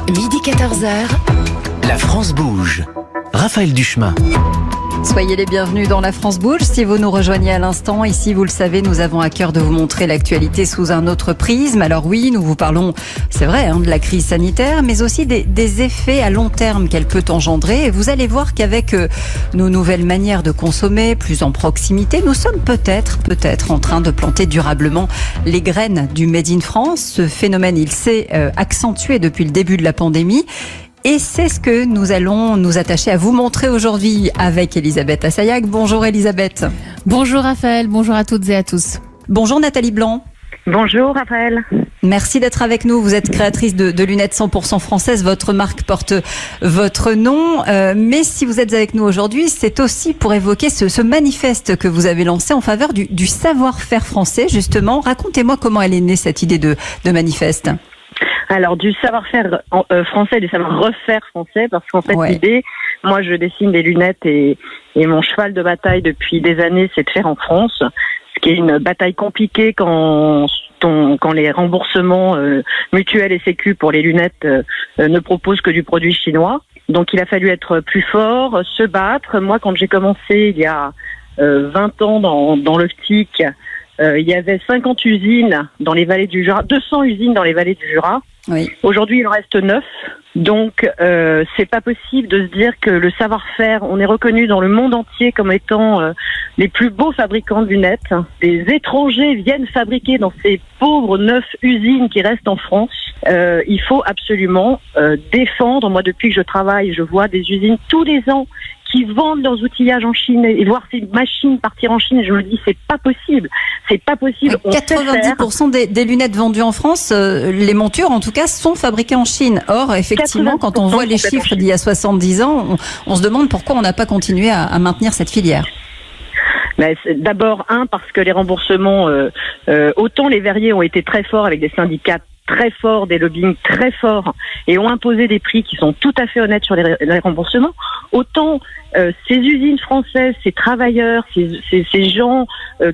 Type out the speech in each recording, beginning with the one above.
Midi 14h, La France bouge. Raphaël Duchemin. Soyez les bienvenus dans La France bouge. Si vous nous rejoignez à l'instant, ici vous le savez, nous avons à cœur de vous montrer l'actualité sous un autre prisme. Alors oui, nous vous parlons, c'est vrai, de la crise sanitaire, mais aussi des effets à long terme qu'elle peut engendrer. Et vous allez voir qu'avec nos nouvelles manières de consommer, plus en proximité, nous sommes peut-être en train de planter durablement les graines du Made in France. Ce phénomène, il s'est accentué depuis le début de la pandémie. Et c'est ce que nous allons nous attacher à vous montrer aujourd'hui avec Elisabeth Assayag. Bonjour Elisabeth. Bonjour Raphaël, bonjour à toutes et à tous. Bonjour Nathalie Blanc. Bonjour Raphaël. Merci d'être avec nous. Vous êtes créatrice de lunettes 100% françaises. Votre marque porte votre nom. Mais si vous êtes avec nous aujourd'hui, c'est aussi pour évoquer ce manifeste que vous avez lancé en faveur du savoir-faire français, justement. Racontez-moi comment elle est née, cette idée de manifeste. Alors, du savoir-faire français, du savoir-refaire français, parce qu'en fait, l'idée, moi, je dessine des lunettes et mon cheval de bataille depuis des années, c'est de faire en France, ce qui est une bataille compliquée quand les remboursements mutuels et sécu pour les lunettes ne proposent que du produit chinois. Donc, il a fallu être plus fort, se battre. Moi, quand j'ai commencé il y a 20 ans dans l'optique, il y avait 50 usines dans les vallées du Jura, 200 usines dans les vallées du Jura. Oui. Aujourd'hui, il en reste 9. Donc, c'est pas possible de se dire que le savoir-faire, on est reconnu dans le monde entier comme étant les plus beaux fabricants de lunettes. Des étrangers viennent fabriquer dans ces pauvres 9 usines qui restent en France. Il faut absolument défendre. Moi, depuis que je travaille, je vois des usines tous les ans qui vendent leurs outillages en Chine et voir ces machines partir en Chine, et je me dis c'est pas possible. 90% des lunettes vendues en France, les montures en tout cas, sont fabriquées en Chine. Or, effectivement, quand on voit les chiffres d'il y a 70 ans, on se demande pourquoi on n'a pas continué à maintenir cette filière. D'abord, parce que les remboursements, autant les verriers ont été très forts avec des syndicats très forts, des lobbying très forts, et ont imposé des prix qui sont tout à fait honnêtes sur les remboursements, autant ces usines françaises, ces travailleurs, ces gens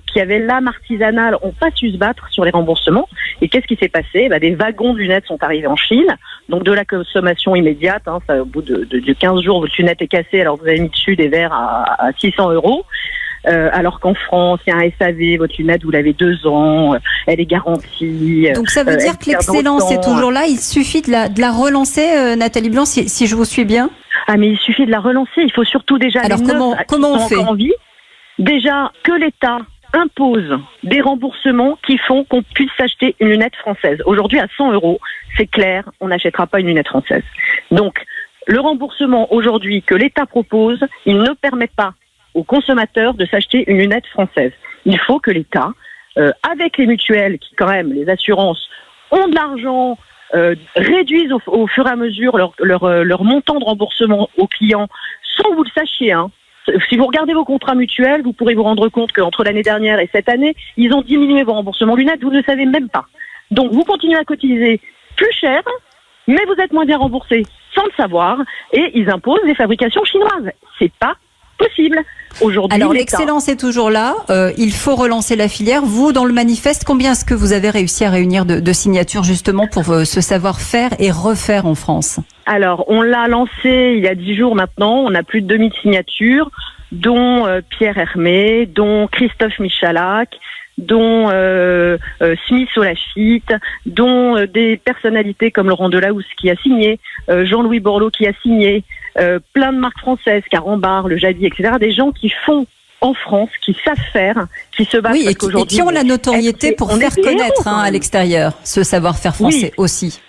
qui avaient l'âme artisanale n'ont pas su se battre sur les remboursements. Et qu'est-ce qui s'est passé ? Des wagons de lunettes sont arrivés en Chine, donc de la consommation immédiate. Ça, au bout de 15 jours, votre lunette est cassée, alors vous avez mis dessus des verres à 600 €. Alors qu'en France, il y a un SAV, votre lunette, vous l'avez 2 ans, elle est garantie. Donc ça veut dire que l'excellence est toujours là, il suffit de la relancer, Nathalie Blanc, si je vous suis bien. Mais il suffit de la relancer, il faut surtout déjà alors les comment on fait en vie, déjà que l'État impose des remboursements qui font qu'on puisse s'acheter une lunette française. Aujourd'hui, à 100 €, c'est clair, on n'achètera pas une lunette française. Donc, le remboursement aujourd'hui que l'État propose, il ne permet pas aux consommateurs de s'acheter une lunette française. Il faut que l'État, avec les mutuelles qui quand même, les assurances, ont de l'argent, réduisent au fur et à mesure leur montant de remboursement aux clients, sans que vous le sachiez. Si vous regardez vos contrats mutuels, vous pourrez vous rendre compte qu'entre l'année dernière et cette année, ils ont diminué vos remboursements lunettes, vous ne le savez même pas. Donc vous continuez à cotiser plus cher, mais vous êtes moins bien remboursé sans le savoir, et ils imposent des fabrications chinoises. C'est pas possible. Aujourd'hui, alors l'excellence est toujours là, il faut relancer la filière. Vous, dans le manifeste, combien est-ce que vous avez réussi à réunir de signatures justement pour ce savoir-faire et refaire en France ? Alors, on l'a lancé il y a 10 jours maintenant, on a plus de 2000 signatures, dont Pierre Hermé, dont Christophe Michalak, dont Smith Solachit, dont des personnalités comme Laurent Delahousse qui a signé, Jean-Louis Borloo qui a signé, plein de marques françaises, Carambar, le Jadi, etc. Des gens qui font en France, qui savent faire, qui se battent. Oui, et qui ont la notoriété pour faire connaître à l'extérieur ce savoir-faire français aussi.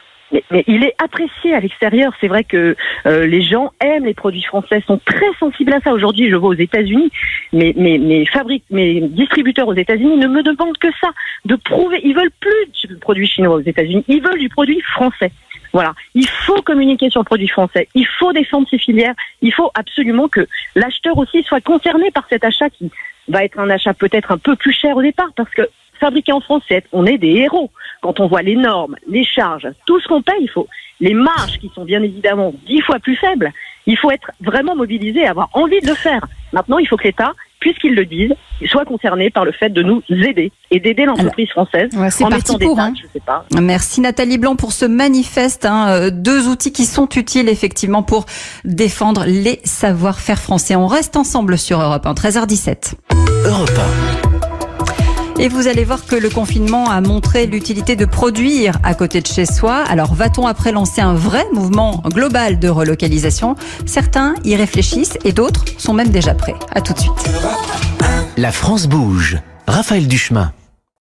Mais il est apprécié à l'extérieur. C'est vrai que les gens aiment les produits français, sont très sensibles à ça. Aujourd'hui, je vois aux États-Unis, mes distributeurs aux États-Unis ne me demandent que ça, de prouver. Ils veulent plus du produit chinois aux États-Unis, ils veulent du produit français. Voilà, il faut communiquer sur le produit français, il faut défendre ces filières, il faut absolument que l'acheteur aussi soit concerné par cet achat qui va être un achat peut-être un peu plus cher au départ, parce que fabriqué en France, on est des héros. Quand on voit les normes, les charges, tout ce qu'on paye, les marges qui sont bien évidemment 10 fois plus faibles, il faut être vraiment mobilisé et avoir envie de le faire. Maintenant, il faut que l'État puisqu'ils le disent, soient concernés par le fait de nous aider et d'aider l'entreprise française c'est en parti mettant des pour, taxes, je sais pas. Merci Nathalie Blanc pour ce manifeste. Deux outils qui sont utiles effectivement pour défendre les savoir-faire français. On reste ensemble sur Europe 1, 13h17. Europe Et vous allez voir que le confinement a montré l'utilité de produire à côté de chez soi. Alors va-t-on après lancer un vrai mouvement global de relocalisation ? Certains y réfléchissent et d'autres sont même déjà prêts. À tout de suite. 1. La France bouge. Raphaël Duchemin.